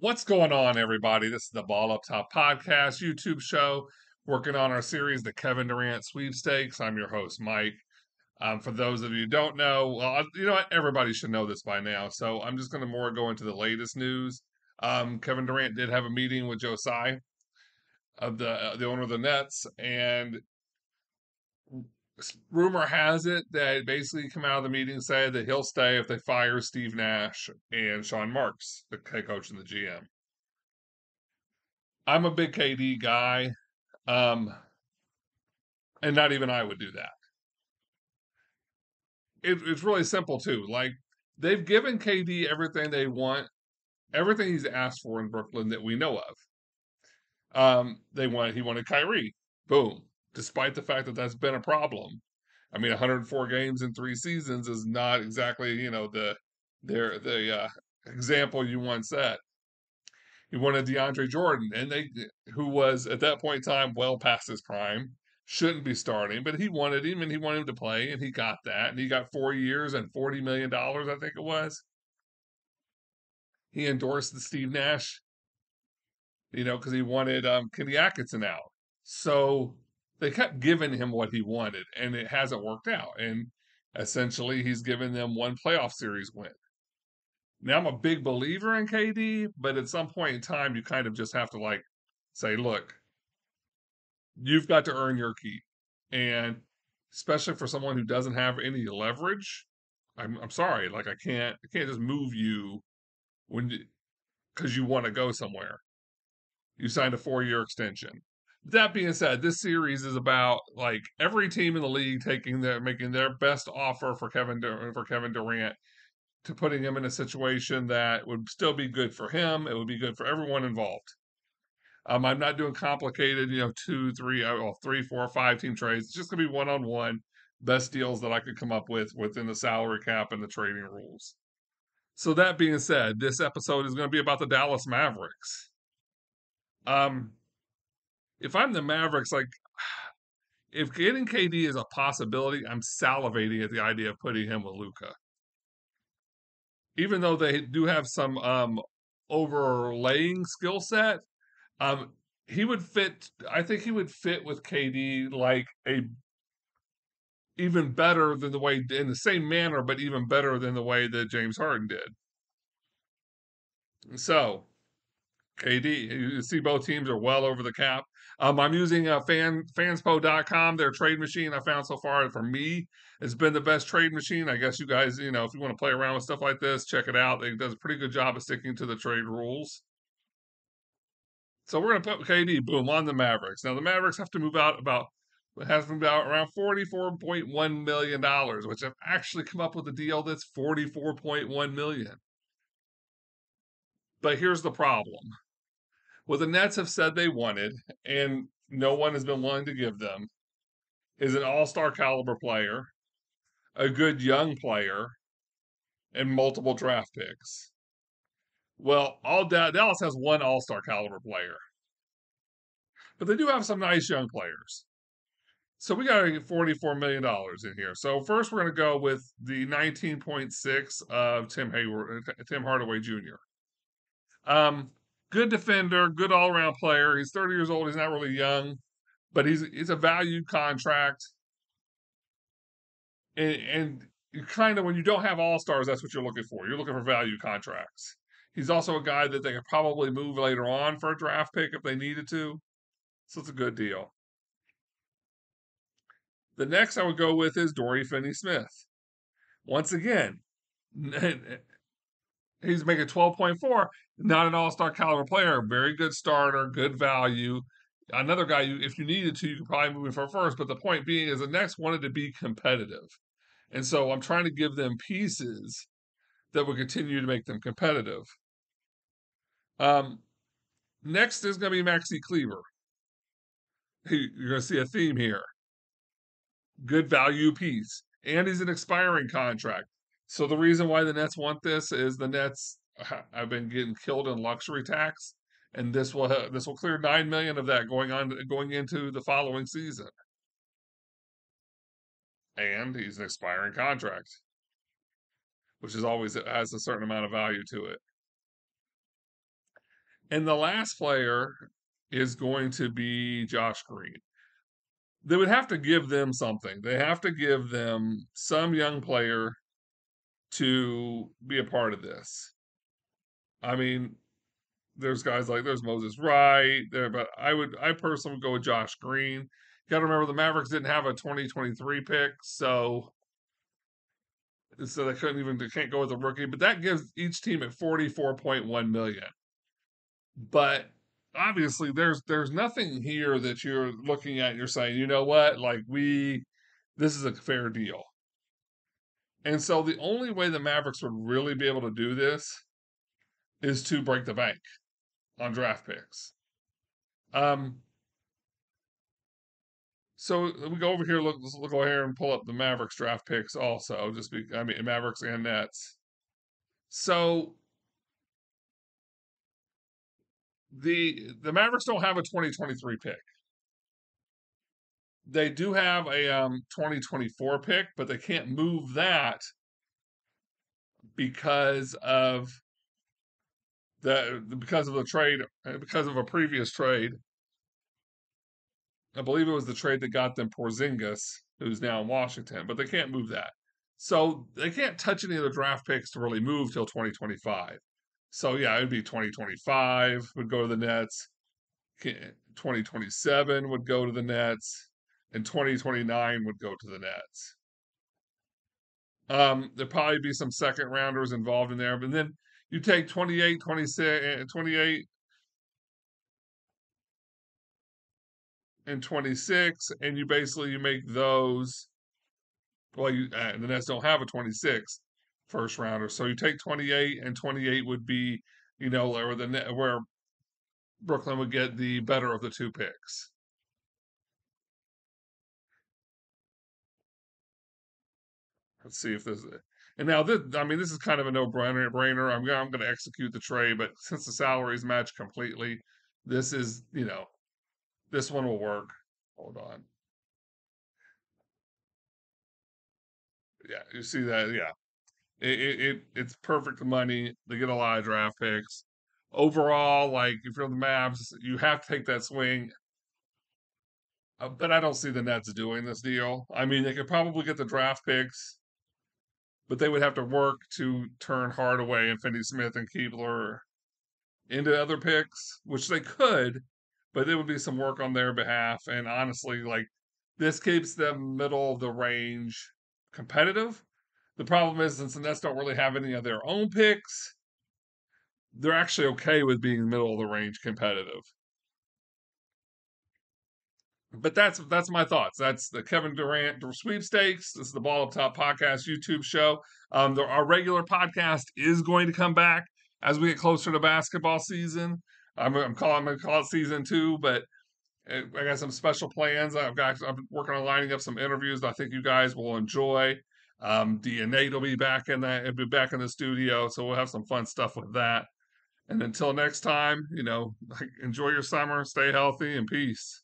What's going on, everybody? This is the Ball Up Top podcast, YouTube show, working on our series, the Kevin Durant Sweepstakes. I'm your host, Mike. For those of you who don't know, well, you know what? Everybody should know this by now. So I'm just going to more go into the latest news. Kevin Durant did have a meeting with Joe Tsai, of the owner of the Nets, and rumor has it that basically come out of the meeting said that he'll stay if they fire Steve Nash and Sean Marks, the head coach and the GM. I'm a big KD guy, um, and not even I would do that. It's really simple too. Like they've given KD everything they want, everything he's asked for in Brooklyn that we know of. He wanted Kyrie, boom. Despite the fact that that's been a problem. I mean, 104 games in 3 seasons is not exactly the example you want set. He wanted DeAndre Jordan, and who was at that point in time well past his prime, shouldn't be starting, but he wanted him and he wanted him to play, and he got that, and he got 4 years and $40 million, I think it was. He endorsed the Steve Nash, because he wanted Kenny Atkinson out. So they kept giving him what he wanted, and it hasn't worked out. And essentially, he's given them one playoff series win. Now, I'm a big believer in KD, but at some point in time, you kind of just have to say, look, you've got to earn your keep. And especially for someone who doesn't have any leverage, I'm sorry, I can't just move you because you want to go somewhere. You signed a 4-year extension. That being said, this series is about every team in the league making their best offer for Kevin Durant, to putting him in a situation that would still be good for him. It would be good for everyone involved. I'm not doing complicated, 3, 4, 5 team trades. It's just gonna be one-on-one best deals that I could come up with within the salary cap and the trading rules. So that being said, this episode is going to be about the Dallas Mavericks. Um, if I'm the Mavericks, if getting KD is a possibility, I'm salivating at the idea of putting him with Luka. Even though they do have some overlaying skill set, um, he would fit. I think he would fit with KD like a even better than the way in the same manner, but even better than the way that James Harden did. So KD, you see both teams are well over the cap. I'm using fanspo.com, their trade machine I found so far. For me, it's been the best trade machine. I guess you guys, if you want to play around with stuff like this, check it out. It does a pretty good job of sticking to the trade rules. So we're going to put KD, boom, on the Mavericks. Now the Mavericks have to move out around $44.1 million, which I've actually come up with a deal that's $44.1 million. But here's the problem. What the Nets have said they wanted, and no one has been willing to give them, is an all-star caliber player, a good young player, and multiple draft picks. Well, Dallas has one all-star caliber player, but they do have some nice young players. So we got to get $44 million in here. So first, we're going to go with the 19.6 of Tim Hardaway Jr. Good defender, good all-around player. He's 30 years old. He's not really young, but he's a valued contract. And you kind of, when you don't have all-stars, that's what you're looking for. You're looking for value contracts. He's also a guy that they could probably move later on for a draft pick if they needed to. So it's a good deal. The next I would go with is Dorian Finney-Smith. Once again, he's making 12.4, not an all-star caliber player, very good starter, good value. Another guy, if you needed to, you could probably move him for first. But the point being is the Nets wanted to be competitive. And so I'm trying to give them pieces that will continue to make them competitive. Next is going to be Maxi Kleber. You're going to see a theme here. Good value piece. And he's an expiring contract. So the reason why the Nets want this is the Nets have been getting killed in luxury tax, and this will clear $9 million of that going into the following season. And he's an expiring contract, which is always has a certain amount of value to it. And the last player is going to be Josh Green. They would have to give them something. They have to give them some young player to be a part of this. I mean, there's guys like there's Moses Wright there, but I personally would go with Josh Green. You got to remember the Mavericks didn't have a 2023 pick, so they can't go with a rookie. But that gives each team at 44.1 million. But obviously, there's nothing here that you're looking at. And you're saying, you know what, like this is a fair deal. And so the only way the Mavericks would really be able to do this is to break the bank on draft picks. Um, so we go over here. Let's go here and pull up the Mavericks draft picks also. Mavericks and Nets. So the Mavericks don't have a 2023 pick. They do have a 2024 pick, but they can't move that because of the trade, because of a previous trade. I believe it was the trade that got them Porzingis, who's now in Washington, but they can't move that. So they can't touch any of the draft picks to really move till 2025. So yeah, it'd be 2025 would go to the Nets, 2027 would go to the Nets, and 2029 would go to the Nets. There'd probably be some second rounders involved in there, but then you take 28, 26, 28 and 26, and you make those. Well, the Nets don't have a 26 first rounder, so you take 28, and 28 would be, where Brooklyn would get the better of the two picks. Let's see if this. And now this is kind of a no-brainer. I'm going to execute the trade, but since the salaries match completely, this is this one will work. Hold on. Yeah, you see that? Yeah, it's perfect money. They get a lot of draft picks. Overall, like if you're the Mavs, you have to take that swing. But I don't see the Nets doing this deal. I mean, they could probably get the draft picks, but they would have to work to turn Hardaway and Finney-Smith and Keebler into other picks, which they could, but it would be some work on their behalf. And honestly, like this keeps them middle of the range competitive. The problem is, since the Nets don't really have any of their own picks, they're actually okay with being middle of the range competitive. But that's my thoughts. That's the Kevin Durant Sweepstakes. This is the Ball Up Top Podcast YouTube show. Our regular podcast is going to come back as we get closer to basketball season. I'm going to call it season 2, but I got some special plans. I'm working on lining up some interviews that I think you guys will enjoy. DNA will be back in the studio, so we'll have some fun stuff with that. And until next time, enjoy your summer, stay healthy, and peace.